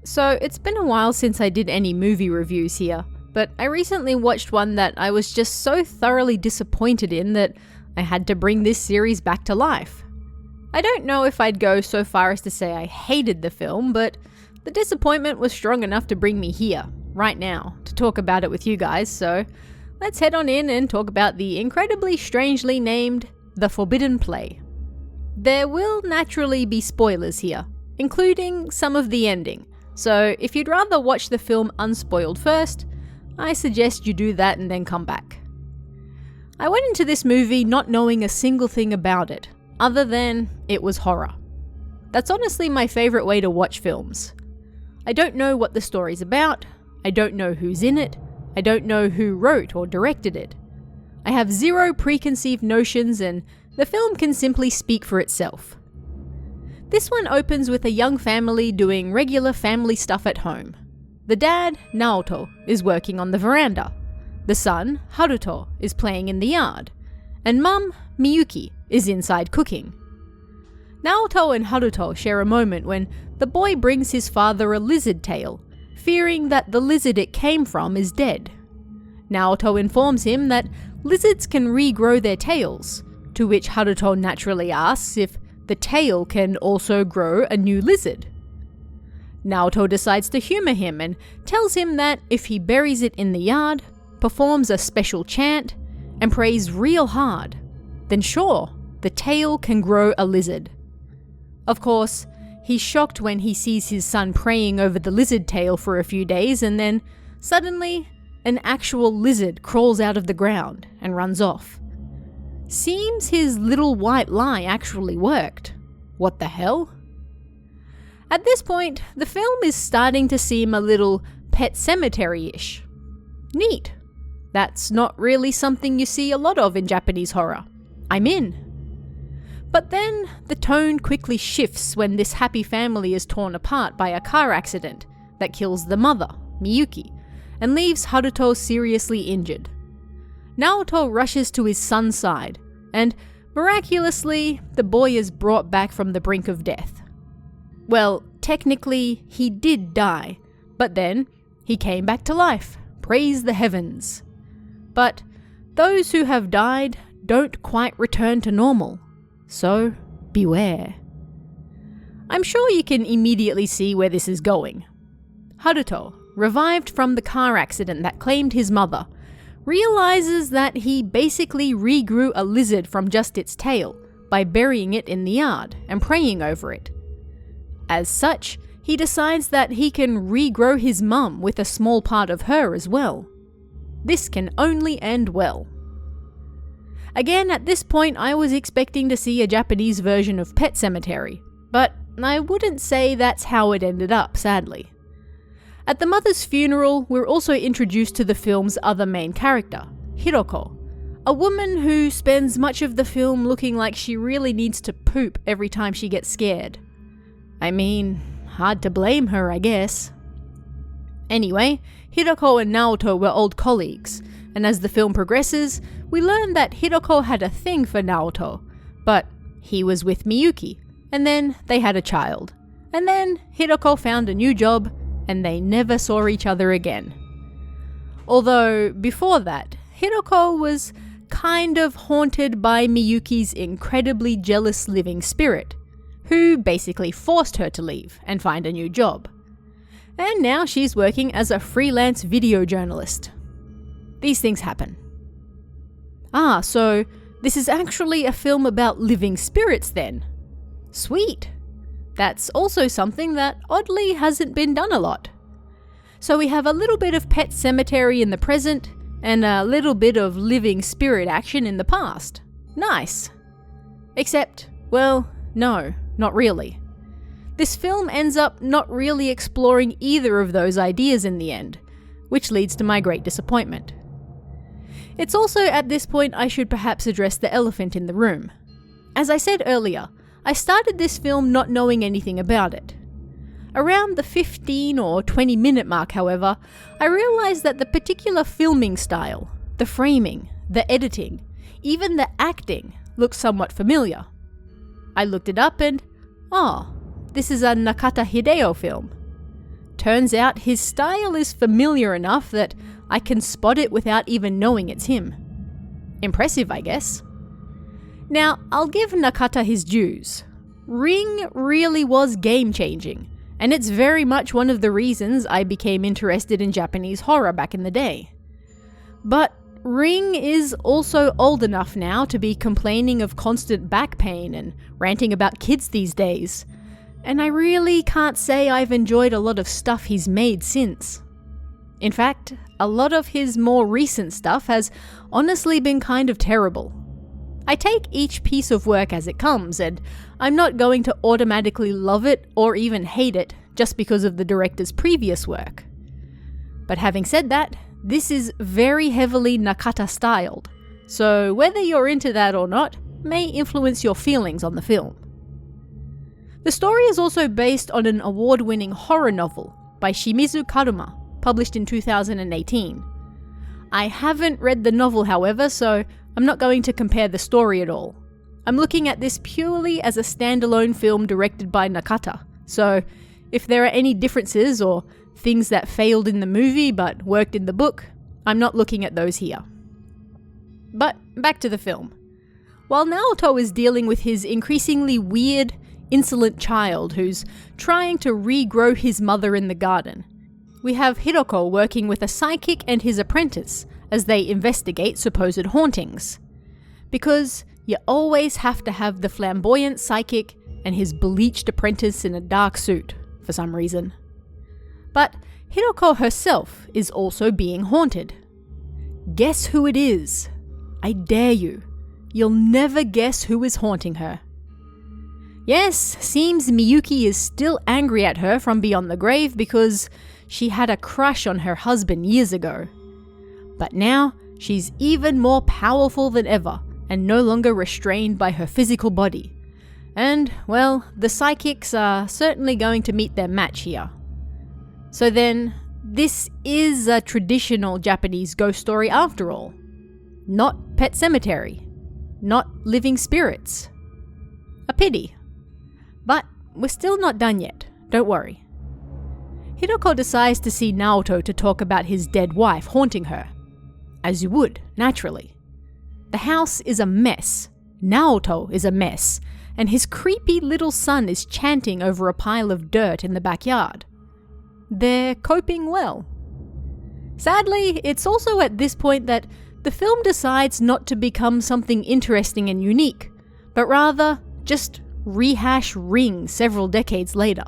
So it's been a while since I did any movie reviews here, but I recently watched one that I was just so thoroughly disappointed in that I had to bring this series back to life. I don't know if I'd go so far as to say I hated the film, but the disappointment was strong enough to bring me here, right now, to talk about it with you guys, so let's head on in and talk about the incredibly strangely named The Forbidden Play. There will naturally be spoilers here, including some of the ending, so if you'd rather watch the film unspoiled first, I suggest you do that and then come back. I went into this movie not knowing a single thing about it, other than it was horror. That's honestly my favourite way to watch films. I don't know what the story's about, I don't know who's in it, I don't know who wrote or directed it. I have zero preconceived notions and the film can simply speak for itself. This one opens with a young family doing regular family stuff at home. The dad, Naoto, is working on the veranda. The son, Haruto, is playing in the yard. And mum, Miyuki, is inside cooking. Naoto and Haruto share a moment when the boy brings his father a lizard tail, fearing that the lizard it came from is dead. Naoto informs him that lizards can regrow their tails, to which Haruto naturally asks if the tail can also grow a new lizard. Naoto decides to humour him and tells him that if he buries it in the yard, performs a special chant, and prays real hard, then sure, the tail can grow a lizard. Of course, he's shocked when he sees his son praying over the lizard tail for a few days and then, suddenly, an actual lizard crawls out of the ground and runs off. Seems his little white lie actually worked. What the hell? At this point, the film is starting to seem a little Pet Sematary-ish. Neat. That's not really something you see a lot of in Japanese horror. I'm in. But then, the tone quickly shifts when this happy family is torn apart by a car accident that kills the mother, Miyuki, and leaves Haruto seriously injured. Naoto rushes to his son's side, and miraculously, the boy is brought back from the brink of death. Well, technically, he did die, but then he came back to life. Praise the heavens. But those who have died don't quite return to normal, so beware. I'm sure you can immediately see where this is going. Haruto, revived from the car accident that claimed his mother, realizes that he basically regrew a lizard from just its tail by burying it in the yard and praying over it. As such, he decides that he can regrow his mum with a small part of her as well. This can only end well. Again, at this point I was expecting to see a Japanese version of Pet Sematary, but I wouldn't say that's how it ended up, sadly. At the mother's funeral, we're also introduced to the film's other main character, Hiroko, a woman who spends much of the film looking like she really needs to poop every time she gets scared. I mean, hard to blame her, I guess. Anyway, Hiroko and Naoto were old colleagues, and as the film progresses, we learn that Hiroko had a thing for Naoto, but he was with Miyuki, and then they had a child. And then Hiroko found a new job, and they never saw each other again. Although, before that, Hiroko was kind of haunted by Miyuki's incredibly jealous living spirit, who basically forced her to leave and find a new job. And now she's working as a freelance video journalist. These things happen. Ah, so this is actually a film about living spirits then. Sweet. That's also something that oddly hasn't been done a lot. So we have a little bit of Pet Sematary in the present, and a little bit of living spirit action in the past. Nice. Except, well, no, not really. This film ends up not really exploring either of those ideas in the end, which leads to my great disappointment. It's also at this point I should perhaps address the elephant in the room. As I said earlier, I started this film not knowing anything about it. Around the 15 or 20 minute mark, however, I realized that the particular filming style, the framing, the editing, even the acting looked somewhat familiar. I looked it up and, this is a Nakata Hideo film. Turns out his style is familiar enough that I can spot it without even knowing it's him. Impressive, I guess. Now, I'll give Nakata his dues. Ring really was game-changing, and it's very much one of the reasons I became interested in Japanese horror back in the day. But Ring is also old enough now to be complaining of constant back pain and ranting about kids these days, and I really can't say I've enjoyed a lot of stuff he's made since. In fact, a lot of his more recent stuff has honestly been kind of terrible. I take each piece of work as it comes, and I'm not going to automatically love it or even hate it just because of the director's previous work. But having said that, this is very heavily Nakata styled, so whether you're into that or not may influence your feelings on the film. The story is also based on an award-winning horror novel by Shimizu Karuma, published in 2018. I haven't read the novel, however, so I'm not going to compare the story at all. I'm looking at this purely as a standalone film directed by Nakata, so if there are any differences or things that failed in the movie but worked in the book, I'm not looking at those here. But back to the film. While Naoto is dealing with his increasingly weird, insolent child who's trying to regrow his mother in the garden, we have Hiroko working with a psychic and his apprentice as they investigate supposed hauntings. Because you always have to have the flamboyant psychic and his bleached apprentice in a dark suit, for some reason. But Hiroko herself is also being haunted. Guess who it is? I dare you. You'll never guess who is haunting her. Yes, seems Miyuki is still angry at her from beyond the grave because she had a crush on her husband years ago. But now, she's even more powerful than ever and no longer restrained by her physical body. And, well, the psychics are certainly going to meet their match here. So then, this is a traditional Japanese ghost story after all. Not Pet Sematary. Not living spirits. A pity. But we're still not done yet, don't worry. Hiroko decides to see Naoto to talk about his dead wife haunting her. As you would, naturally. The house is a mess. Naoto is a mess. And his creepy little son is chanting over a pile of dirt in the backyard. They're coping well. Sadly, it's also at this point that the film decides not to become something interesting and unique, but rather just rehash Ring several decades later.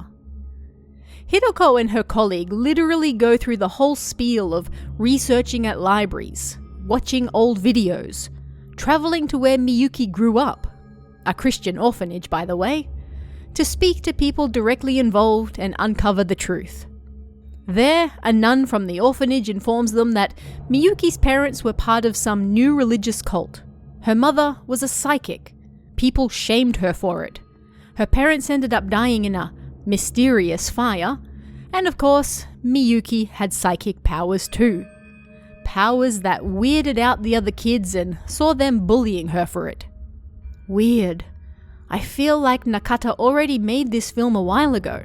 Hiroko and her colleague literally go through the whole spiel of researching at libraries, watching old videos, traveling to where Miyuki grew up, a Christian orphanage by the way, to speak to people directly involved and uncover the truth. There, a nun from the orphanage informs them that Miyuki's parents were part of some new religious cult. Her mother was a psychic. People shamed her for it. Her parents ended up dying in a mysterious fire. And of course, Miyuki had psychic powers too. Powers that weirded out the other kids and saw them bullying her for it. Weird. I feel like Nakata already made this film a while ago.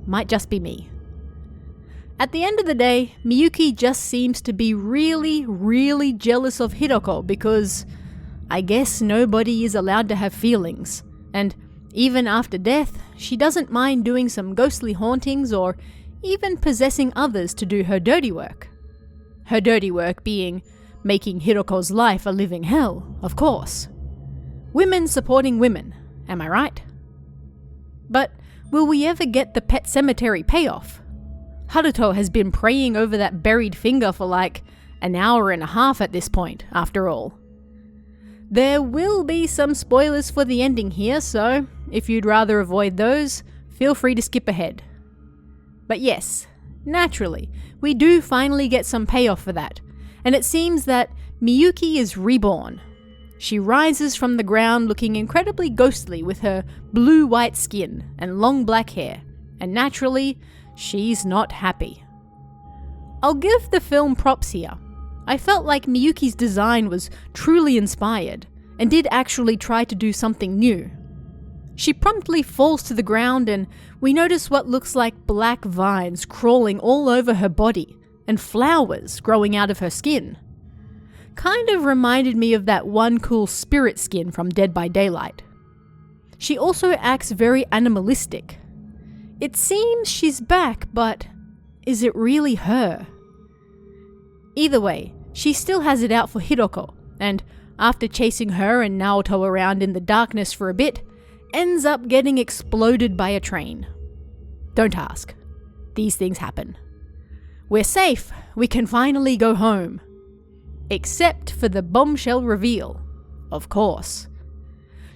Might just be me. At the end of the day, Miyuki just seems to be really, really jealous of Hiroko because I guess nobody is allowed to have feelings, and even after death, she doesn't mind doing some ghostly hauntings or even possessing others to do her dirty work. Her dirty work being making Hiroko's life a living hell, of course. Women supporting women, am I right? But will we ever get the Pet Sematary payoff? Haruto has been praying over that buried finger for like an hour and a half at this point, after all. There will be some spoilers for the ending here, so if you'd rather avoid those, feel free to skip ahead. But yes, naturally, we do finally get some payoff for that, and it seems that Miyuki is reborn. She rises from the ground looking incredibly ghostly with her blue-white skin and long black hair, and naturally, she's not happy. I'll give the film props here. I felt like Miyuki's design was truly inspired and did actually try to do something new. She promptly falls to the ground and we notice what looks like black vines crawling all over her body and flowers growing out of her skin. Kind of reminded me of that one cool spirit skin from Dead by Daylight. She also acts very animalistic. It seems she's back, but is it really her? Either way, she still has it out for Hiroko, and after chasing her and Naoto around in the darkness for a bit, ends up getting exploded by a train. Don't ask. These things happen. We're safe. We can finally go home. Except for the bombshell reveal, of course.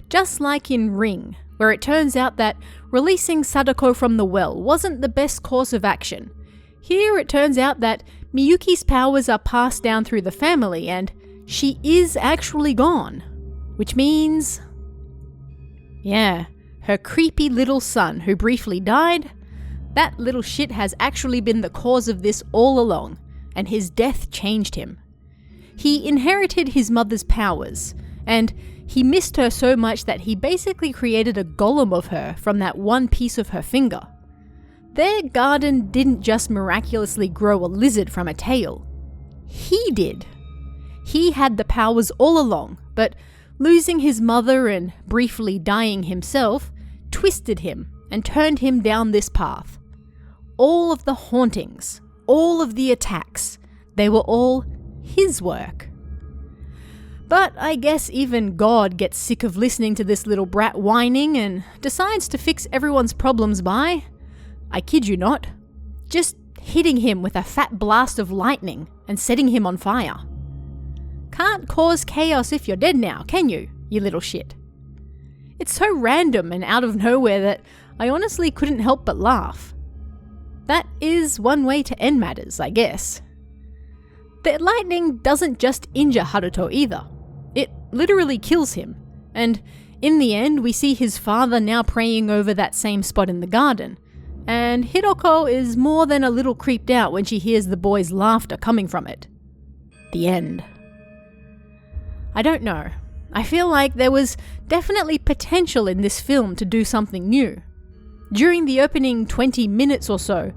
Just like in Ring, where it turns out that releasing Sadako from the well wasn't the best course of action. Here it turns out that Miyuki's powers are passed down through the family and she is actually gone. Which means... yeah, her creepy little son who briefly died, that little shit has actually been the cause of this all along, and his death changed him. He inherited his mother's powers, and he missed her so much that he basically created a golem of her from that one piece of her finger. Their garden didn't just miraculously grow a lizard from a tail. He did. He had the powers all along, but losing his mother and briefly dying himself twisted him and turned him down this path. All of the hauntings, all of the attacks, they were all his work. But I guess even God gets sick of listening to this little brat whining and decides to fix everyone's problems by, I kid you not, just hitting him with a fat blast of lightning and setting him on fire. Can't cause chaos if you're dead now, can you, you little shit? It's so random and out of nowhere that I honestly couldn't help but laugh. That is one way to end matters, I guess. The lightning doesn't just injure Haruto either. It literally kills him, and in the end we see his father now praying over that same spot in the garden, and Hiroko is more than a little creeped out when she hears the boy's laughter coming from it. The end. I don't know. I feel like there was definitely potential in this film to do something new. During the opening 20 minutes or so,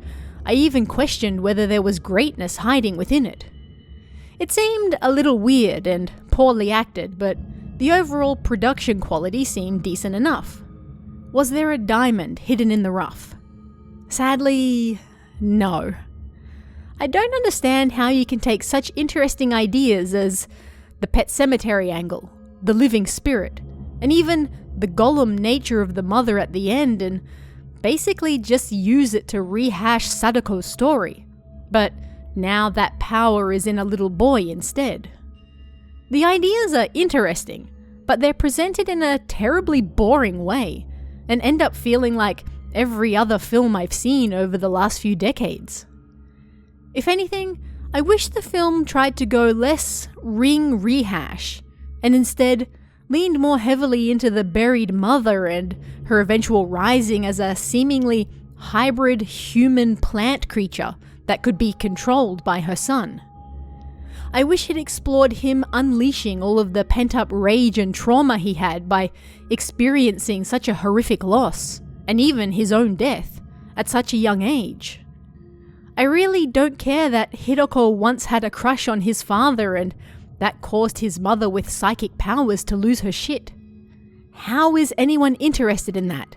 I even questioned whether there was greatness hiding within it. It seemed a little weird and poorly acted, but the overall production quality seemed decent enough. Was there a diamond hidden in the rough? Sadly, no. I don't understand how you can take such interesting ideas as the pet cemetery angle, the living spirit, and even the golem nature of the mother at the end and basically just use it to rehash Sadako's story. But now that power is in a little boy instead. The ideas are interesting, but they're presented in a terribly boring way and end up feeling like every other film I've seen over the last few decades. If anything, I wish the film tried to go less Ring rehash and instead leaned more heavily into the buried mother and her eventual rising as a seemingly hybrid human plant creature that could be controlled by her son. I wish it explored him unleashing all of the pent-up rage and trauma he had by experiencing such a horrific loss, and even his own death, at such a young age. I really don't care that Hiroko once had a crush on his father and that caused his mother with psychic powers to lose her shit. How is anyone interested in that?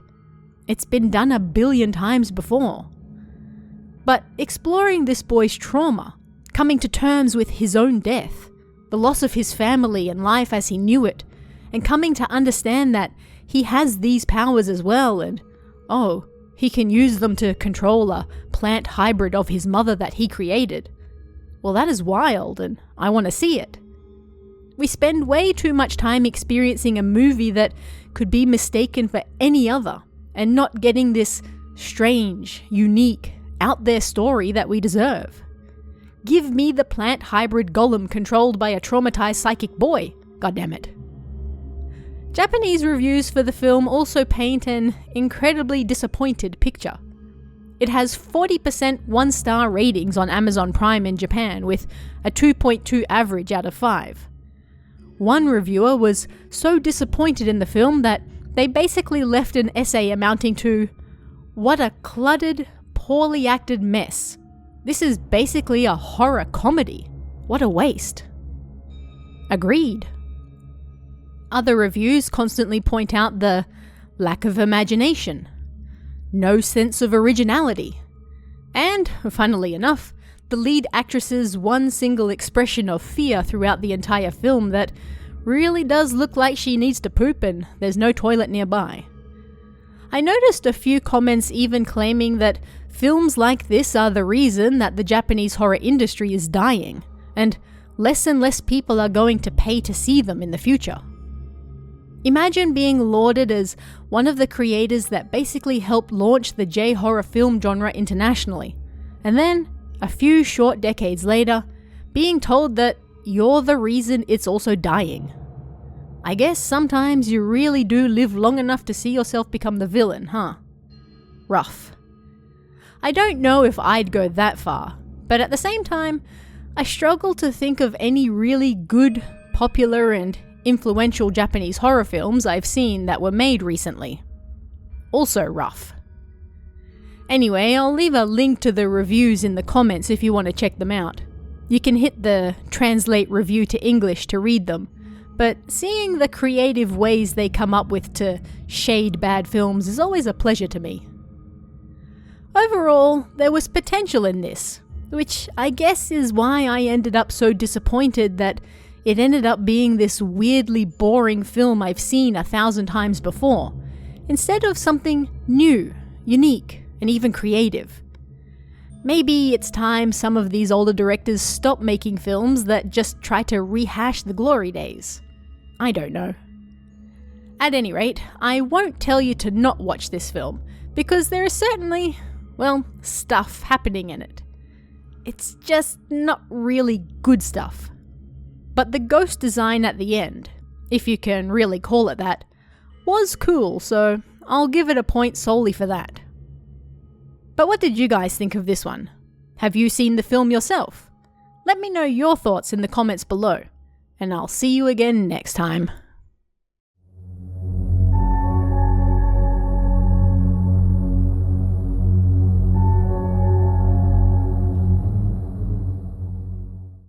It's been done 1 billion times before. But exploring this boy's trauma, coming to terms with his own death, the loss of his family and life as he knew it, and coming to understand that he has these powers as well and, oh, he can use them to control a plant hybrid of his mother that he created. Well, that is wild and I want to see it. We spend way too much time experiencing a movie that could be mistaken for any other and not getting this strange, unique, out there story that we deserve. Give me the plant hybrid golem controlled by a traumatized psychic boy, goddammit. Japanese reviews for the film also paint an incredibly disappointed picture. It has 40% 1-star ratings on Amazon Prime in Japan with a 2.2 average out of 5. One reviewer was so disappointed in the film that They basically left an essay amounting to, "What a cluttered, poorly acted mess. This is basically a horror comedy. What a waste." Agreed. Other reviews constantly point out the lack of imagination, no sense of originality, and, funnily enough, the lead actress's one single expression of fear throughout the entire film that really does look like she needs to poop and there's no toilet nearby. I noticed a few comments even claiming that films like this are the reason that the Japanese horror industry is dying, and less people are going to pay to see them in the future. Imagine being lauded as one of the creators that basically helped launch the J-horror film genre internationally, and then, a few short decades later, being told that you're the reason it's also dying. I guess sometimes you really do live long enough to see yourself become the villain, huh? Rough. I don't know if I'd go that far, but at the same time, I struggle to think of any really good, popular, and influential Japanese horror films I've seen that were made recently. Also rough. Anyway, I'll leave a link to the reviews in the comments if you want to check them out. You can hit the translate review to English to read them, but seeing the creative ways they come up with to shade bad films is always a pleasure to me. Overall, there was potential in this, which I guess is why I ended up so disappointed that it ended up being this weirdly boring film I've seen 1,000 times before, instead of something new, unique, and even creative. Maybe it's time some of these older directors stop making films that just try to rehash the glory days. I don't know. At any rate, I won't tell you to not watch this film, because there is certainly, well, stuff happening in it. It's just not really good stuff. But the ghost design at the end, if you can really call it that, was cool, so I'll give it a point solely for that. But what did you guys think of this one? Have you seen the film yourself? Let me know your thoughts in the comments below, and I'll see you again next time.